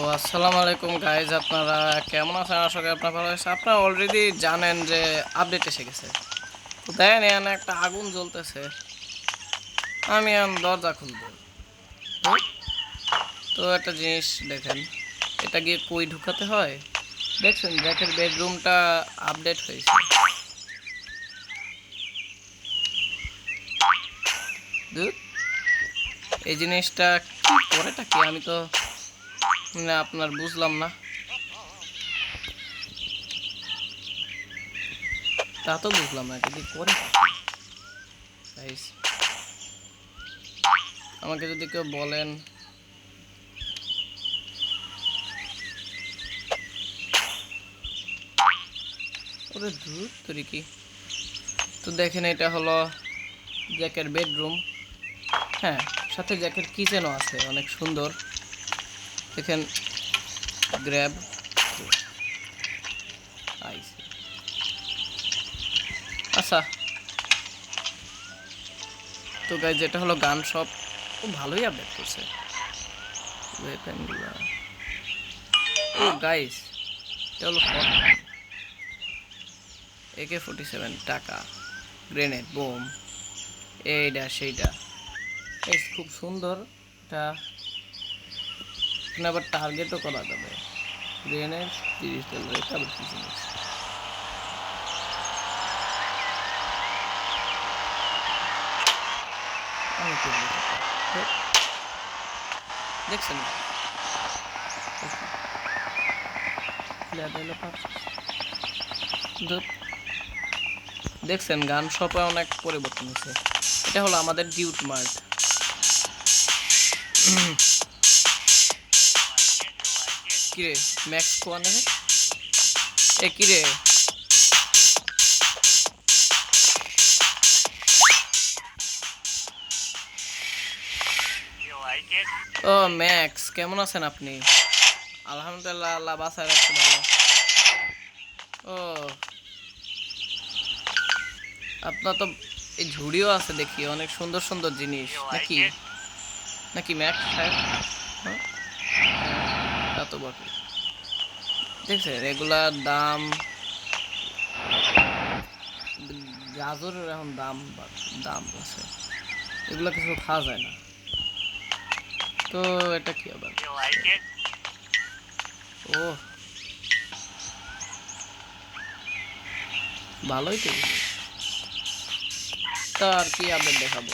আসসালামু আলাইকুম গাইজ, আপনারা কেমন আছেন? আশা করি আপনারা ভালো আছেন। আপনারা অলরেডি জানেন যে আপডেট এসে গেছে। তো দেখেন এখানে একটা আগুন জ্বলতেছে, আমি এখন দরজা খুলবো। তো একটা জিনিস দেখেন, এটা গিয়ে কই ঢুকাতে হয় দেখছেন? জ্যাকের বেডরুমটা আপডেট হয়েছে। এই জিনিসটা কি করেটা কি আমি তো আপনার বুঝলাম না। তা তো বুঝলাম না কি করে। আমাকে যদি কেউ বলেন। ওরে ধুর তোরে কি। তো দেখেন এটা হলো জ্যাকের বেডরুম। হ্যাঁ, সাথে জ্যাকের কিচেনও আছে, অনেক সুন্দর। দেখেন গ্র্যাব আইসি। আচ্ছা, তো গাইজ যেটা হলো গান শপ, খুব ভালোই আপডেট করছে। ও গাইজ, এটা হলো AK-47 টাকা গ্রেনেড বোম, এইটা সেইটা খুব সুন্দর। এটা আবার টার্গেটও করা যাবে। গ্রেনেড 30 ডলার, এটা আবার কি জিনিস? দেখছেন দেখছেন গান শপে অনেক পরিবর্তন হয়েছে। এটা হলো আমাদের ডিউট মার্ট। কিরে ম্যাক্স কোয়ানে এ কিরে? ও ম্যাক্স, কেমন আছেন আপনি? আলহামদুলিল্লাহ, আল্লাহ বাসায় রাখতে ভালো। ও আপনার তো এই ঝুড়িও আছে দেখি, অনেক সুন্দর সুন্দর জিনিস নাকি নাকি ম্যাক্স সাহেব? তা তো বটে। দেখছেন এগুলার দাম, গাজরের এখন দাম দাম আছে, এগুলা কিছু খাওয়া যায় না। তো এটা কি আবার? ও ভালোই তো। তা আর কি আপডেট দেখাবো?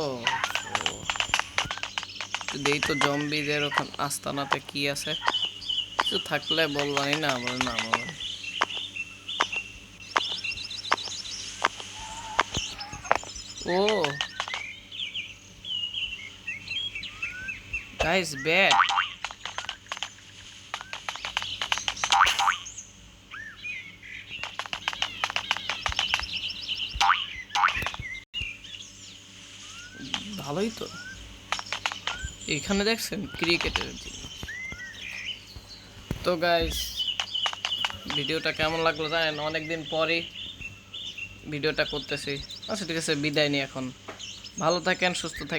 ও দেই তো জম্বিদের ওখান আস্তানাতে কি আছে, কিছু থাকলে বলবানি না আমার নাম। ও গাইস ব্যাট, ভালোই তো। এখানে দেখছেন ক্রিকেটের জিনিস। তো গাইস ভিডিওটা কেমন লাগলো জানেন, অনেকদিন পরে ভিডিওটা করতেছি। আচ্ছা ঠিক আছে, বিদায় নিই এখন। ভালো থাকেন, সুস্থ থাকেন।